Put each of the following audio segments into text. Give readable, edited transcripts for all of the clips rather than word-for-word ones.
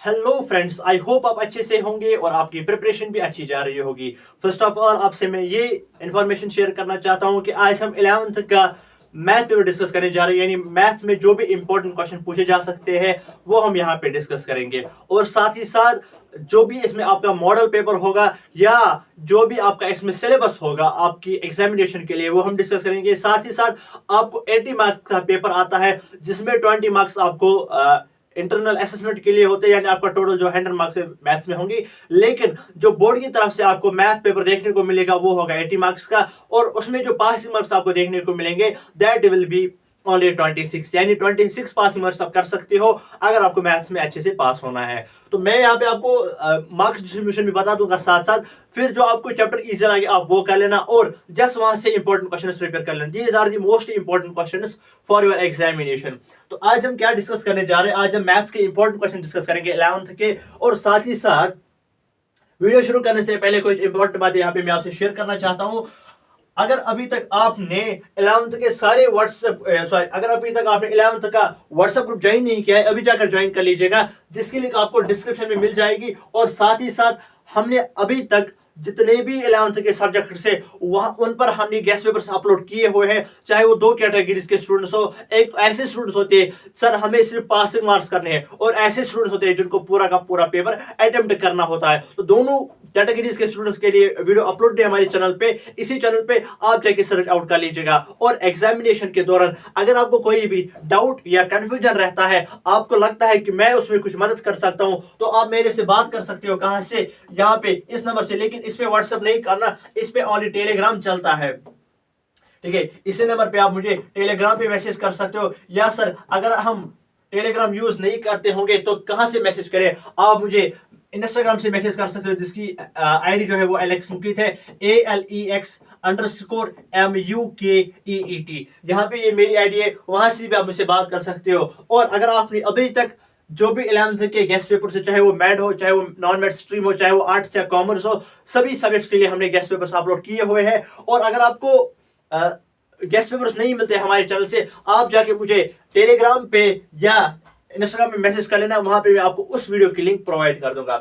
Hello friends, I hope आप अच्छे से होंगे और आपकी प्रिपरेशन भी अच्छी जा रही होगी। फर्स्ट ऑफ ऑल आपसे मैं ये इन्फॉर्मेशन शेयर करना चाहता हूँ कि आज हम 11th का मैथ पेपर डिस्कस करने जा रहे हैं। यानी मैथ में जो भी इंपॉर्टेंट क्वेश्चन पूछे जा सकते हैं वो हम यहाँ पे डिस्कस करेंगे। और साथ ही साथ जो भी इसमें आपका मॉडल पेपर होगा या जो भी आपका इसमें सिलेबस होगा आपकी एग्जामिनेशन के लिए वो हम डिस्कस करेंगे। साथ ही साथ आपको 80 मार्क्स का पेपर आता है जिसमें 20 मार्क्स आपको इंटरनल असेसमेंट के लिए होते हैं, यानी आपका टोटल जो 100 मार्क्स मैथ्स में होंगी। लेकिन जो बोर्ड की तरफ से आपको मैथ पेपर देखने को मिलेगा वो होगा 80 मार्क्स का, और उसमें जो पासिंग मार्क्स आपको देखने को मिलेंगे दैट विल बी ओनली 26, यानी 26 पासिंग मार्क्स आप कर सकते हो अगर आपको मैथ्स में अच्छे से पास होना है। तो मैं यहाँ पे आपको मार्क्स डिस्ट्रीब्यूशन भी बता दूंगा साथ साथ, फिर जो आपको चैप्टर इजी लगे आप वो कर लेना और जस्ट वहां से इंपॉर्टेंट क्वेश्चंस प्रिपेयर कर लेना। These are the most important questions for your examination. तो आज हम क्या डिस्कस करने जा रहे हैं, आज हम मैथ्स के इंपॉर्टेंट क्वेश्चन डिस्कस करेंगे 11th के। और साथ ही साथ वीडियो शुरू करने से पहले कुछ इंपॉर्टेंट बातें यहाँ पे मैं आपसे शेयर करना चाहता हूँ। अगर अभी तक आपने 11th के सारे अगर अभी तक आपने 11th का व्हाट्सएप ग्रुप ज्वाइन नहीं किया है, अभी जाकर ज्वाइन कर लीजिएगा, जिसकी लिंक आपको डिस्क्रिप्शन में मिल जाएगी। और साथ ही साथ हमने अभी तक जितने भी 11th के सब्जेक्ट से वहां उन पर हमने गेस्ट पेपर्स अपलोड किए हुए हैं, चाहे वो दो कैटेगरीज के स्टूडेंट्स हो। एक तो ऐसे स्टूडेंट्स होते हैं सर हमें सिर्फ पासिंग मार्क्स करने हैं, और ऐसे स्टूडेंट्स होते हैं जिनको पूरा का पूरा पेपर अटेम्प्ट करना होता है। तो दोनों कैटेगरीज के स्टूडेंट्स के लिए वीडियो अपलोड है हमारे चैनल पे। इसी चैनल पे आप जाके सर्च आउट कर लीजिएगा। और एग्जामिनेशन के दौरान अगर आपको कोई भी डाउट या कंफ्यूजन रहता है, आपको लगता है कि मैं उसमें कुछ मदद कर सकता हूं, तो आप मेरे से बात कर सकते हो। कहां से? यहाँ पे इस नंबर से। लेकिन इस पे व्हाट्सएप नहीं करना, इस पे ओनली टेलीग्राम चलता है, ठीक है। इसी नंबर पे आप मुझे टेलीग्राम पे मैसेज कर सकते हो। या सर अगर हम टेलीग्राम यूज नहीं करते होंगे तो कहां से मैसेज करें? आप मुझे इंस्टाग्राम से मैसेज कर सकते हो, जिसकी आईडी जो है वो एलेक्स मुकीत है, ALEX_MUKEET। यहाँ पे ये मेरी आईडी है, वहां से भी आप मुझसे बात कर सकते हो। और अगर आपने अभी तक जो भी 11th के गेस्ट पेपर से, चाहे वो मैड हो, चाहे वो नॉन मैड स्ट्रीम हो, चाहे वो आर्ट्स या कॉमर्स हो, सभी सब्जेक्ट्स के लिए हमने गेस्ट पेपर्स अपलोड किए हुए हैं। और अगर आपको गेस्ट पेपर्स नहीं मिलते हमारे चैनल से, आप जाके मुझे टेलीग्राम पे या इंस्टाग्राम पे मैसेज कर लेना, वहां पे मैं आपको उस वीडियो की लिंक प्रोवाइड कर दूंगा।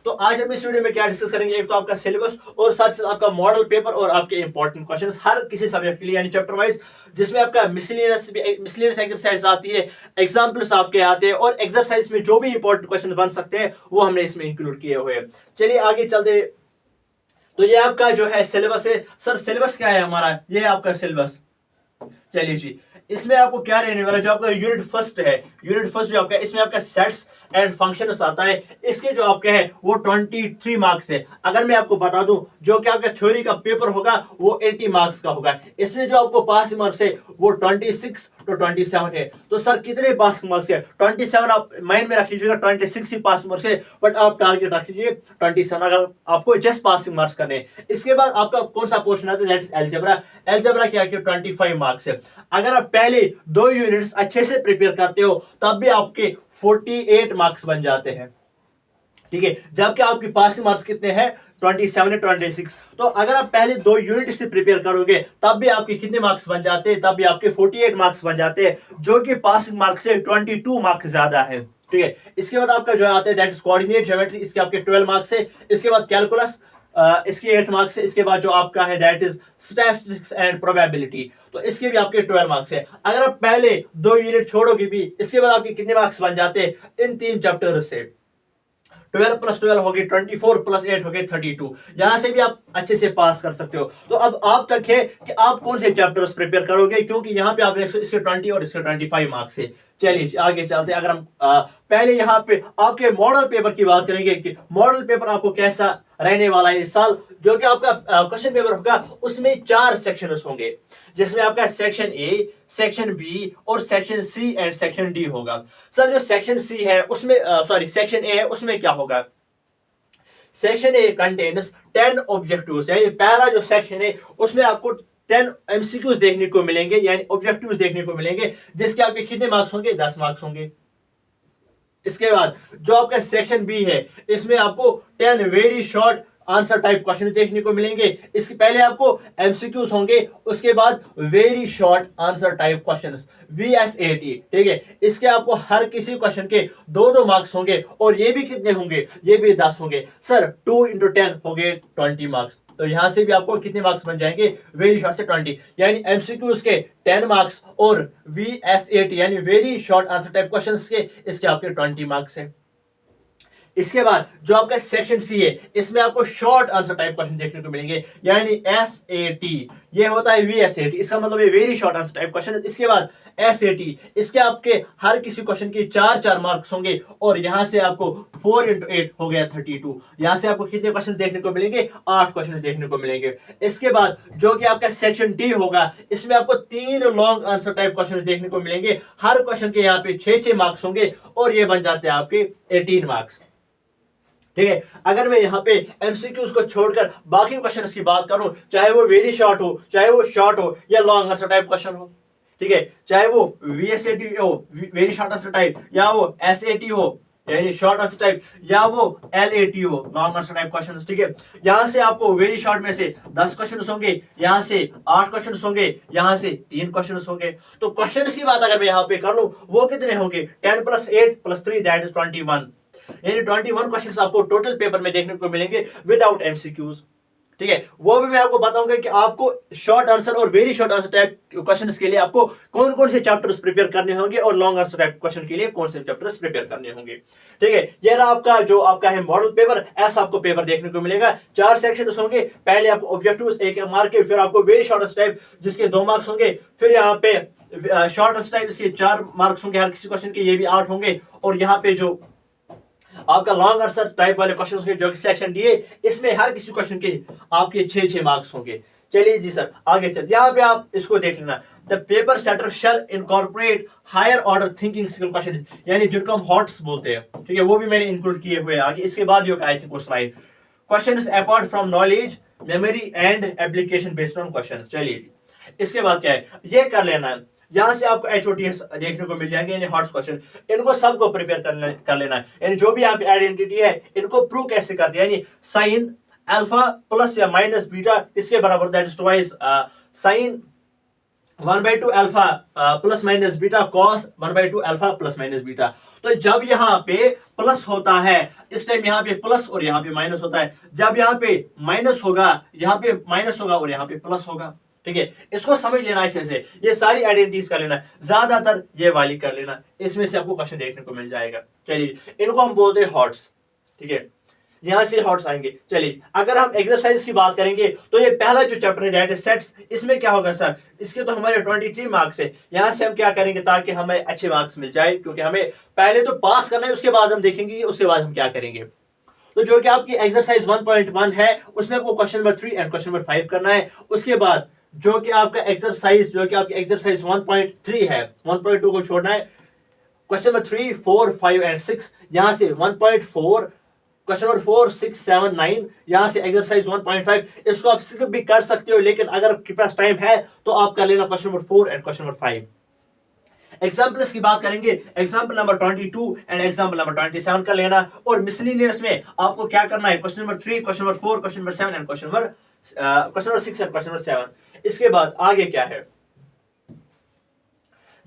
तो आज हम इस वीडियो में क्या डिस्कस करेंगे, एक तो आपका सिलेबस और साथ साथ आपका मॉडल पेपर और आपके इंपॉर्टेंट क्वेश्चंस हर किसी सब्जेक्ट के लिए, यानी चैप्टर वाइज, जिसमें आपका मिसलेनियस एक्सरसाइज आती है, एग्जांपल्स आपके आते हैं, और एक्सरसाइज में जो भी इंपॉर्टेंट क्वेश्चन बन सकते हैं वो हमने इसमें इंक्लूड किए हुए हैं। चलिए आगे चलते। तो ये आपका जो है सिलेबस है। सर सिलेबस क्या है हमारा? ये है आपका सिलेबस। चलिए जी, इसमें आपको क्या रहने वाला, जो आपका यूनिट फर्स्ट है, यूनिट फर्स्ट जो आपका, इसमें आपका सेट्स एंड फंक्शंस आता है। इसके जो आपके हैं वो 23 मार्क्स है। अगर मैं आपको बता दूं, जो कि आपका थ्योरी का पेपर होगा वो 80 मार्क्स का होगा। इसमें जो आपको पास मार्क्स है वो 26 to 27 है। तो सर कितने पास मार्क्स है? 27 आप माइंड में रख लीजिएगा, 26 ही पास मार्क्स है, बट आप टारगेट रख लीजिए 27 अगर आपको जस्ट पासिंग मार्क्स करने। इसके बाद आपका कौन सा पोर्शन आता है? That is algebra. अलजेब्रा क्या है? 25 मार्क्स है। अगर आप पहले दो यूनिट्स अच्छे से प्रिपेयर करते हो तब भी आपके 48 मार्क्स बन जाते हैं, ठीक है। जबकि आपकी पासिंग मार्क्स कितने हैं? 27 है, 26। तो अगर आप पहले दो यूनिट से प्रिपेयर करोगे तब भी आपके कितने मार्क्स बन जाते हैं? तब भी आपके 48 मार्क्स बन जाते हैं, जो कि पासिंग मार्क्स से 22 मार्क्स ज्यादा है, ठीक है। इसके बाद आपका जो आता है दैट इज कोऑर्डिनेट ज्योमेट्री, इसके आपके 12 मार्क्स है। इसके बाद कैलकुलस, इसके 8 मार्क्स है। इसके बाद जो आपका है that is statistics and probability, तो इसके भी आपके 12 मार्क्स है। अगर आप पहले दो यूनिट छोड़ोगे भी, इसके बाद आपके कितने मार्क्स बन जाते हैं इन तीन चैप्टर से? 12 + 12 हो गए 24 + 8 हो गए 32। यहां से भी आप अच्छे से पास कर सकते हो। तो अब आप तक है कि आप कौन से चैप्टर्स प्रिपेयर करोगे, क्योंकि यहाँ पे आप इसके 20 और इसके 25 मार्क्स है। चलिए आगे चलते हैं। अगर हम पहले यहाँ पे आपके मॉडल पेपर की बात करेंगे कि मॉडल पेपर आपको कैसा रहने वाला है इस साल, जो कि आपका क्वेश्चन पेपर होगा, उसमें 4 सेक्शन होंगे, जिसमें आपका सेक्शन ए, सेक्शन बी और section C and section D होगा। सर जो सेक्शन सी है उसमें सेक्शन ए है, उसमें क्या होगा? सेक्शन ए कंटेन्स 10 ऑब्जेक्टिव्स, यानी पहला जो सेक्शन है उसमें आपको 10 एमसीक्यूज देखने को मिलेंगे, यानी ऑब्जेक्टिव्स देखने को मिलेंगे, जिसके आपके कितने मार्क्स होंगे? 10 मार्क्स होंगे। इसके बाद जो आपका सेक्शन बी है, इसमें आपको 10 very short answer type question देखने को मिलेंगे। इसके पहले आपको एमसीक्यूज होंगे, उसके बाद very short answer type questions VSAT, ठीक है। इसके आपको हर किसी क्वेश्चन के 2-2 मार्क्स होंगे, और ये भी कितने होंगे, ये भी 10 होंगे सर। 2 × 10 हो गए 20 मार्क्स। तो यहां से भी आपको कितने मार्क्स बन जाएंगे, वेरी शॉर्ट से 20, यानी एमसीक्यूज के 10 मार्क्स और VSAT यानी very short answer type questions के इसके आपके 20 मार्क्स है। इसके बाद जो आपका सेक्शन सी है, इसमें आपको शॉर्ट आंसर टाइप क्वेश्चन देखने को मिलेंगे, यानी SAT, ये होता है VSAT, इसका मतलब है very short answer type question. इसके बाद SAT, इसके आपके हर किसी क्वेश्चन के 4-4 मार्क्स होंगे, और यहां से आपको 4 × 8 हो गया 32, यहां से आपको कितने क्वेश्चन देखने को मिलेंगे, 8 क्वेश्चन देखने को मिलेंगे। इसके बाद जो कि आपका सेक्शन डी होगा, इसमें आपको 3 लॉन्ग आंसर टाइप क्वेश्चन देखने को मिलेंगे, हर क्वेश्चन के यहाँ पे 6-6 मार्क्स होंगे, और ये बन जाते हैं आपके 18 मार्क्स, ठीक है। अगर मैं यहाँ पे एमसीक्यूज को छोड़कर बाकी क्वेश्चंस की बात करूं, चाहे वो वेरी शॉर्ट हो, चाहे वो शॉर्ट हो, या लॉन्ग आंसर टाइप क्वेश्चन हो, ठीक है, चाहे वो VSAT हो, वेरी शॉर्ट आंसर टाइप, या वो SAT हो यानी शॉर्ट आंसर टाइप, या वो LAT हो, लॉन्ग आंसर टाइप क्वेश्चन, ठीक है। यहां से आपको वेरी शॉर्ट में से 10 क्वेश्चन होंगे, यहां से 8 क्वेश्चन होंगे, यहां से 3 क्वेश्चन होंगे। तो क्वेश्चन की बात अगर मैं यहाँ पे कर लूं, वो कितने होंगे, 10 + 8 + 3 दैट इज 21, यानी 21 क्वेश्चंस आपको टोटल पेपर में देखने को मिलेंगे विदाउट एमसीक्यूज, ठीक है। वो भी मैं आपको बताऊंगा कि आपको शॉर्ट आंसर और very short answer type questions के लिए आपको कौन कौन से चैप्टर्स प्रिपेयर करने होंगे, और लॉन्ग आंसर टाइप क्वेश्चन के लिए कौन से चैप्टर्स प्रिपेयर करने होंगे, ठीक है। ये रहा आपका जो आपका है मॉडल पेपर, ऐसा आपको पेपर देखने को मिलेगा। 4 सेक्शंस होंगे, पहले आपको ऑब्जेक्टिव्स 1 मार्क के, फिर आपको वेरी शॉर्ट आंसर टाइप जिसके 2 मार्क्स होंगे, फिर यहाँ पे शॉर्ट आंसर टाइप इसके 4 मार्क्स होंगे हर किसी क्वेश्चन के, ये भी 8 होंगे, और यहाँ पे जो आपका लॉन्ग आंसर टाइप वाले क्वेश्चन होंगे जो कि सेक्शन डी है, इसमें हर किसी क्वेश्चन के आपके 6-6 मार्क्स होंगे। चलिए जी सर आगे चलते, यहाँ पे आप इसको देख लेना, the paper setter shall incorporate higher order thinking skill question, यानी जिनको हम हॉट्स बोलते हैं, ठीक है, वो भी मैंने इंक्लूड किए हुए आगे। इसके बाद जो आई थिंक वो slide question apart from knowledge memory and application based on question. चलिए इसके बाद क्या है, ये कर लेना है। यहां से आपको HOTS देखने को मिल जाएंगे, यानी हॉट्स क्वेश्चन, इनको सबको प्रिपेयर कर लेना है। यानी जो भी आपकी आइडेंटिटी है, इनको प्रूव कैसे करते हैं, यानी साइन अल्फा प्लस या माइनस बीटा इसके बराबर, that is twice sign 1/2 alpha plus minus beta cos 1/2 alpha plus minus beta. तो जब यहाँ पे प्लस होता है, इस टाइम यहाँ पे प्लस और यहाँ पे माइनस होता है, जब यहाँ पे माइनस होगा, यहाँ पे माइनस होगा, और यहाँ पे प्लस होगा, ठीक है। इसको समझ लेना अच्छे से, ये सारी आइडेंटिटीज कर लेना, ज्यादातर ये वाली कर लेना, इसमें से आपको क्वेश्चन देखने को मिल जाएगा। चलिए इनको हम बोलते हैं हॉट्स, ठीक है, यहां से हॉट्स आएंगे। चलिए अगर हम एक्सरसाइज की बात करेंगे, तो ये पहला जो चैप्टर है दैट इज सेट्स, इसमें क्या होगा सर, इसके तो हमारे 23 मार्क्स है। यहां से हम क्या करेंगे ताकि हमें अच्छे मार्क्स मिल जाए, क्योंकि हमें पहले तो पास करना है, उसके बाद हम देखेंगे उसके बाद हम क्या करेंगे। तो जो कि आपकी एक्सरसाइज 1.1 है, उसमें आपको question number 3 and question number 5 करना है। उसके बाद जो कि आपका एक्सरसाइज, जो कि आपकी एक्सरसाइज 1.3 है, 1.2 को छोड़ना है। क्वेश्चन नंबर 3, 4, 5 एंड 6, यहां से 1.4, क्वेश्चन नंबर 4, 6, 7, 9, यहां से एक्सरसाइज 1.5, इसको आप स्किप भी कर सकते हो, लेकिन अगर आपके पास टाइम है तो आप कर लेना question number 4 and question number 5। Examples की बात करेंगे, example number 22 and example number 27 का लेना, और मिसलिनियस में आपको क्या करना है, question number 3, question number 4, question number 7 and question number 6 and question number 7। इसके बाद आगे क्या है,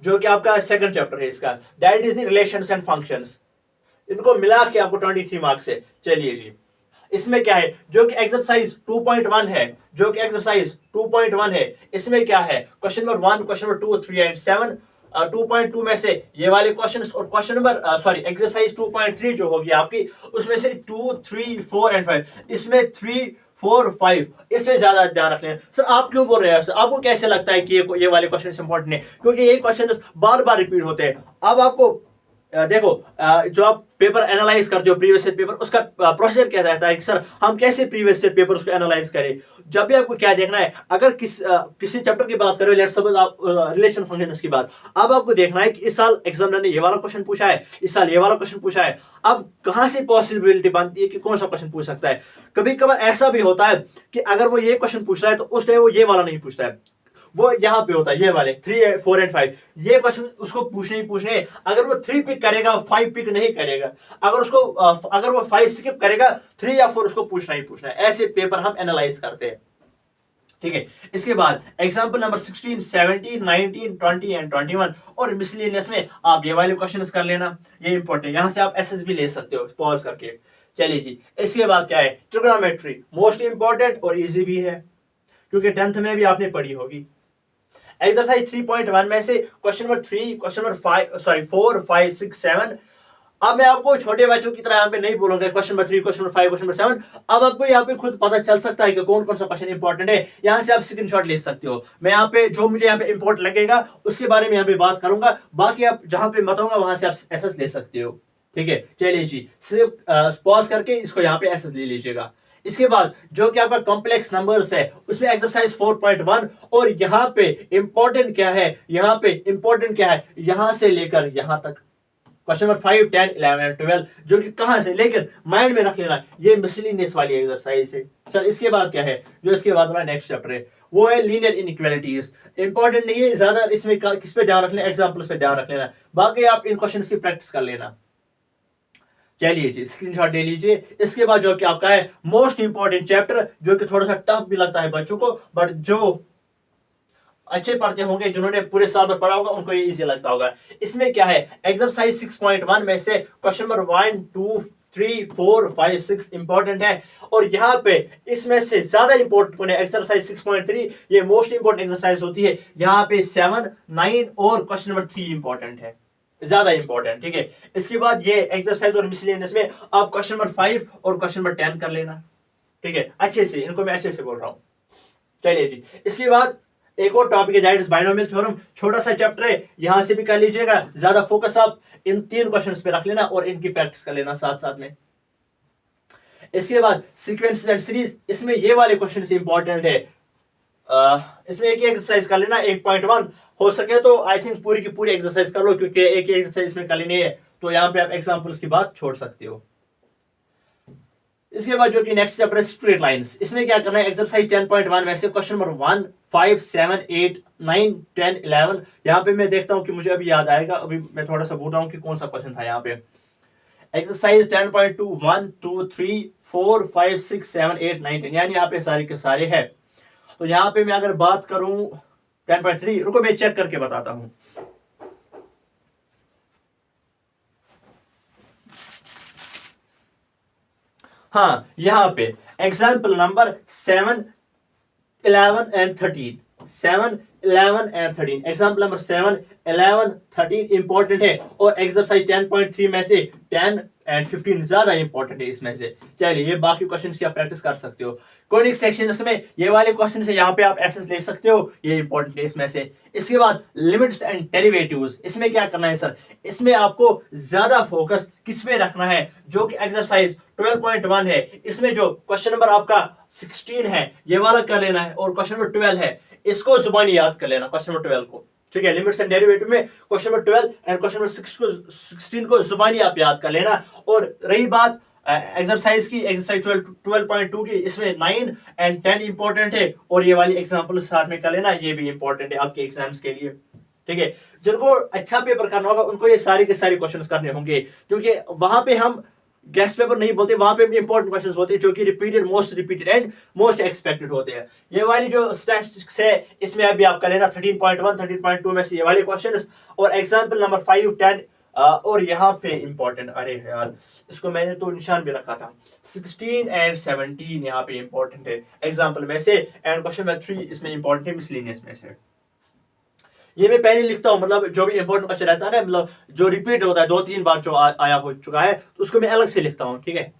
जो कि आपका सेकंड चैप्टर है इसका, that is the relations and functions, इनको मिला के आपको 23 मार्क्स है। चलिए जी इसमें क्या है, जो कि एक्सरसाइज 2.1 है, जो कि एक्सरसाइज 2.1 है, इसमें क्या है, question number 1, question number 2, 3 and 7, 2.2 में से ये वाले क्वेश्चंस, और क्वेश्चन नंबर सॉरी एक्सरसाइज 2.3 जो होगी आपकी, उसमें से 2, 3, 4 एंड 5, इसमें 3, 4, 5 इसमें ज्यादा ध्यान रख लें। सर आप क्यों बोल रहे हैं, सर आपको कैसे लगता है कि ये वाले क्वेश्चन इंपॉर्टेंट है, क्योंकि ये क्वेश्चन बार बार रिपीट होते हैं। अब आपको देखो जो आप पेपर एनालाइज करते हो प्रीवियस ईयर पेपर, उसका प्रोसीजर क्या रहता है कि सर हम कैसे प्रीवियस ईयर पेपर उसको एनालाइज करें। जब भी आपको क्या देखना है, अगर किसी चैप्टर की बात करो, लेट्स सपोज आप रिलेशन फंक्शंस की बात, अब आपको देखना है कि इस साल एग्जामिनर ने ये वाला क्वेश्चन पूछा है, इस साल ये वाला क्वेश्चन पूछा है, अब कहां से पॉसिबिलिटी बनती है कि कौन सा क्वेश्चन पूछ सकता है। कभी कभार ऐसा भी होता है कि अगर वो ये क्वेश्चन पूछ रहा है तो उस टाइम वो ये वाला नहीं पूछता है, वो यहाँ पे होता है, ये वाले 3, 4 एंड 5। ये क्वेश्चन उसको पूछने ही पूछने, अगर वो 3 पिक करेगा 5 पिक नहीं करेगा, अगर वो 5 स्किप करेगा 3 या 4 उसको पूछना ही पूछना है। ऐसे पेपर हम एनालाइज करते हैं, ठीक है। इसके बाद एग्जांपल नंबर 16, 17, 19, 20 एंड 21 और मिसलेनियस में आप ये वाले क्वेश्चंस कर लेना, ये इंपॉर्टेंट। यहां से आप एसएस भी ले सकते हो पॉज करके। चलिए जी, इसके बाद क्या है, ट्रिग्नोमेट्री, मोस्ट इंपॉर्टेंट और इजी भी है क्योंकि 10th में भी आपने पढ़ी होगी। एक्सरसाइज 3.1 में से क्वेश्चन नंबर 3, क्वेश्चन नंबर 4, 5, 6, 7। अब मैं आपको छोटे बच्चों की तरह यहाँ पे नहीं बोलूंगा question number 3, question number 5, question number 7। अब आपको यहाँ पे खुद पता चल सकता है कि कौन कौन सा क्वेश्चन इंपॉर्टेंट है। यहाँ से आप स्क्रीनशॉट ले सकते हो। मैं यहाँ पे जो मुझे यहाँ पे इंपॉर्टेंट लगेगा उसके बारे में यहाँ पे बात करूंगा, बाकी आप जहां पे बताऊंगा वहां से आप एसएस ले सकते हो, ठीक है। चलिए जी, सिर्फ पॉज करके इसको यहाँ पे एसएस ले लीजिएगा। इसके बाद जो कि आपका कॉम्प्लेक्स नंबर्स है उसमें एक्सरसाइज 4.1 और यहाँ पे इंपॉर्टेंट क्या है, यहाँ पे इंपॉर्टेंट क्या है, यहां से लेकर यहां तक क्वेश्चन नंबर 5, 10, 11, 12, जो कि कहां से, लेकिन माइंड में रख लेना ये मिसलिनियस वाली एक्सरसाइज है। सर इसके बाद क्या है, जो इसके बाद वाला नेक्स्ट चैप्टर है वो है लीनियर इनइक्वालिटीज। इंपॉर्टेंट नहीं है ज्यादा, इसमें किस पे ध्यान रख लेना, एग्जांपल्स पे ध्यान रख लेना, बाकी आप इन क्वेश्चंस की प्रैक्टिस कर लेना। चलिए जी, स्क्रीनशॉट ले लीजिए। इसके बाद जो कि आपका है मोस्ट इंपॉर्टेंट चैप्टर, जो कि थोड़ा सा टफ भी लगता है बच्चों को, बट जो अच्छे पढ़ते होंगे, जिन्होंने पूरे साल में पढ़ा होगा, उनको ये इजी लगता होगा। इसमें क्या है, एक्सरसाइज 6.1 में से क्वेश्चन नंबर 1, 2, 3, 4, 5, 6 इंपॉर्टेंट है। और यहाँ पे इसमें से ज्यादा इंपॉर्टेंट कौन है, एक्सरसाइज 6.3, ये मोस्ट इंपॉर्टेंट एक्सरसाइज होती है। यहाँ पे 7, 9 और क्वेश्चन नंबर 3 इंपॉर्टेंट है, ज्यादा इंपॉर्टेंट, ठीक है। इसके बाद ये एक्सरसाइज और मिसलेनियस में आप क्वेश्चन नंबर 5 और क्वेश्चन नंबर 10 कर लेना, ठीक है, अच्छे से, इनको मैं अच्छे से बोल रहा हूँ। चलिए जी, इसके बाद एक और टॉपिक है दैट इज बाइनोमियल थ्योरम, छोटा सा चैप्टर है, यहां से भी कर लीजिएगा। ज्यादा फोकस आप इन 3 क्वेश्चंस पे रख लेना और इनकी प्रैक्टिस कर लेना साथ साथ में। इसके बाद सीक्वेंसेस एंड सीरीज, इसमें ये वाले क्वेश्चंस इंपॉर्टेंट है। इसमें एक ही एक्सरसाइज कर लेना 8.1, हो सके तो आई थिंक पूरी की पूरी एक्सरसाइज कर लो, क्योंकि एक ही एक्सरसाइज में कर लेनी है, तो यहाँ पे आप एग्जाम्पल्स की बात छोड़ सकते हो। इसके बाद जो कि नेक्स्ट चैप्टर है स्ट्रेट लाइंस, इसमें क्या करना है, एक्सरसाइज 10.1 में से क्वेश्चन नंबर 1, 5, 7, 8, 9, 10, 11। यहाँ पे मैं देखता हूँ कि मुझे अभी याद आएगा, अभी मैं थोड़ा सा बोल रहा हूँ कि कौन सा क्वेश्चन था यहाँ पे। एक्सरसाइज 10.2, 1, 2, 3, 4, 5, 6, 7, 8, 9, 10, यानी यहाँ पे सारे के सारे हैं। तो यहाँ पे मैं अगर बात करूं 10.3, रुको मैं चेक करके बताता हूं। हाँ, यहां पे example number 7, 11 and 13, 7, 11 and 13, example number 7, 11, 13 important है। और एक्सरसाइज 10.3 में से 10 एंड 15 ज्यादा इंपॉर्टेंट है इसमें से। चलिए, ये बाकी क्वेश्चंस की आप प्रैक्टिस कर सकते हो। कोनिक सेक्शंस में ये वाले क्वेश्चन है, यहाँ पे आप एक्सेस ले सकते हो, ये इंपॉर्टेंट है इसमें से। इसके बाद लिमिट्स एंड डेरिवेटिव्स, इसमें क्या करना है सर, इसमें आपको ज्यादा फोकस किस पे रखना है, जो कि एक्सरसाइज 12.1 है, इसमें जो क्वेश्चन नंबर आपका 16 है ये वाला कर लेना है, और क्वेश्चन नंबर 12 है इसको जुबानी याद कर लेना, क्वेश्चन नंबर 12 को, ठीक है। लिमिट्स एंड डेरिवेटिव में question number 12 and question number 16 को जुबानी आप याद कर लेना। और रही बात एक्सरसाइज की, एक्सरसाइज 12.2 की, इसमें 9 एंड 10 इंपॉर्टेंट है, और ये वाली एग्जांपल साथ में कर लेना, ये भी इंपॉर्टेंट है आपके एग्जाम्स के लिए, ठीक है। जिनको अच्छा पेपर करना होगा उनको ये सारे के सारे क्वेश्चंस करने होंगे, क्योंकि वहां पे हम गेस्ट पेपर नहीं बोलते, वहां पे भी इंपॉर्टेंट क्वेश्चंस होते हैं, जो कि repeated, most repeated and most expected होते हैं। ये वाली जो स्टैटिस्टिक्स है इसमें अभी आप कर लेना 13.1, 13.2 में से ये वाले क्वेश्चंस, और एग्जांपल नंबर 5, 10 और यहाँ पे इंपॉर्टेंट, अरे यार इसको मैंने तो निशान भी रखा था, 16 एंड 17 यहाँ पे इंपॉर्टेंट है एग्जांपल में से, एंड क्वेश्चन नंबर 3 इसमें इंपॉर्टेंट है मिसलेनियस में से। ये मैं पहले लिखता हूँ, मतलब जो भी इंपॉर्टेंट क्वेश्चन रहता है ना, मतलब जो रिपीट होता है 2-3 बार जो आया हो चुका है, तो उसको मैं अलग से लिखता हूँ, ठीक है।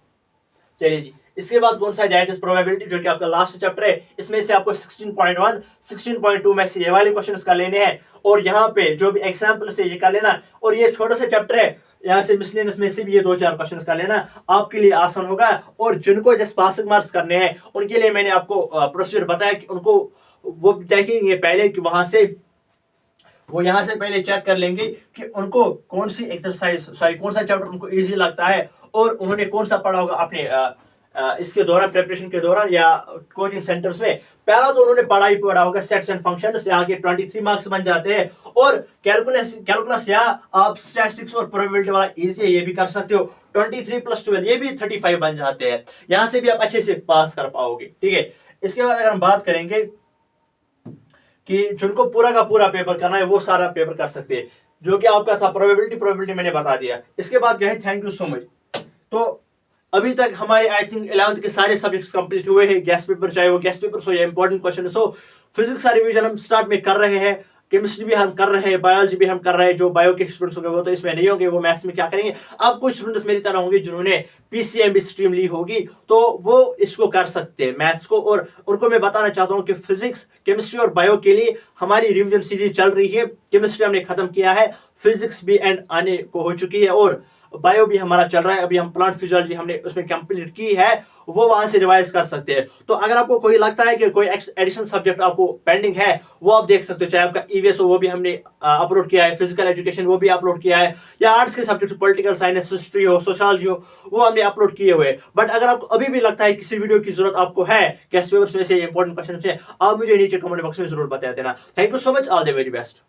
चलिए जी, इसके बाद कौन सा, दैट इज प्रोबेबिलिटी, जो कि आपका लास्ट चैप्टर है। इसमें से आपको 16.1, 16.2 में से ये वाले क्वेश्चंस कर लेने हैं, और यहाँ पे जो भी एग्जाम्पल से ये कर लेना, और ये छोटा सा चैप्टर है, यहाँ से मिसलेनियस में से भी ये 2-4 क्वेश्चंस कर लेना, आपके लिए आसान होगा। और जिनको जस्ट पासिंग मार्क्स करने हैं उनके लिए मैंने आपको प्रोसीजर बताया कि उनको वो देखेंगे पहले कि वहां से वो यहाँ से पहले चेक कर लेंगे कि उनको कौन सी एक्सरसाइज, सॉरी कौन सा चैप्टर उनको इजी लगता है, और उन्होंने कौन सा पढ़ा होगा अपने इसके दौरान, प्रिपरेशन के दौरान या कोचिंग सेंटर्स में, पहला तो उन्होंने पढ़ा होगा सेट्स एंड फंक्शंस, यहाँ के 23 मार्क्स बन जाते हैं। और कैलकुलस या आप स्टैटिस्टिक्स और प्रोबेबिलिटी वाला इजी है, ये भी कर सकते हो। 23 + 12 ये भी 35 बन जाते हैं, यहाँ से भी आप अच्छे से पास कर पाओगे, ठीक है। इसके बाद अगर हम बात करेंगे कि जिनको पूरा का पूरा पेपर करना है वो सारा पेपर कर सकते हैं, जो कि आपका था प्रोबेबिलिटी मैंने बता दिया। इसके बाद क्या है, थैंक यू सो मच। तो अभी तक हमारे आई थिंक 11th के सारे सब्जेक्ट्स कंप्लीट हुए हैं, गेस्ट पेपर चाहे वो गेस्ट पेपर हो या इंपॉर्टेंट क्वेश्चन हो। फिजिक्स का रिवीजन हम स्टार्ट में कर रहे हैं, केमिस्ट्री भी हम कर रहे हैं, बायोलॉजी भी हम कर रहे हैं। जो बायो के स्टूडेंट्स होंगे वो तो इसमें नहीं होंगे, वो मैथ्स में क्या करेंगे। अब कुछ स्टूडेंट्स मेरी तरह होंगे जिन्होंने पीसीएमबी स्ट्रीम ली होगी, तो वो इसको कर सकते हैं मैथ्स को। और उनको मैं बताना चाहता हूँ कि फिजिक्स, केमिस्ट्री और बायो के लिए हमारी रिवीजन सीरीज चल रही है। केमिस्ट्री हमने खत्म किया है, फिजिक्स भी एंड आने को हो चुकी है, और बायो भी हमारा चल रहा है। अभी हम प्लांट फिजियोलॉजी हमने उसमें कंप्लीट की है, वो वहां से रिवाइज कर सकते हैं। तो अगर आपको कोई लगता है कि कोई एडिशनल सब्जेक्ट आपको पेंडिंग है, वो आप देख सकते हो। चाहे आपका ईवीएस हो, वो भी हमने अपलोड किया है, फिजिकल एजुकेशन वो भी अपलोड किया है, या आर्ट्स के सब्जेक्ट पॉलिटिकल साइंस, हिस्ट्री हो, सोशोलॉजी हो, वो हमने अपलोड किए हुए। बट अगर आपको अभी भी लगता है किसी वीडियो की जरूरत आपको है, गेस्ट पेपर्स में से इंपॉर्टेंट क्वेश्चन से, आप मुझे नीचे कमेंट बॉक्स में जरूर बता देना। Thank you so much, all the very best.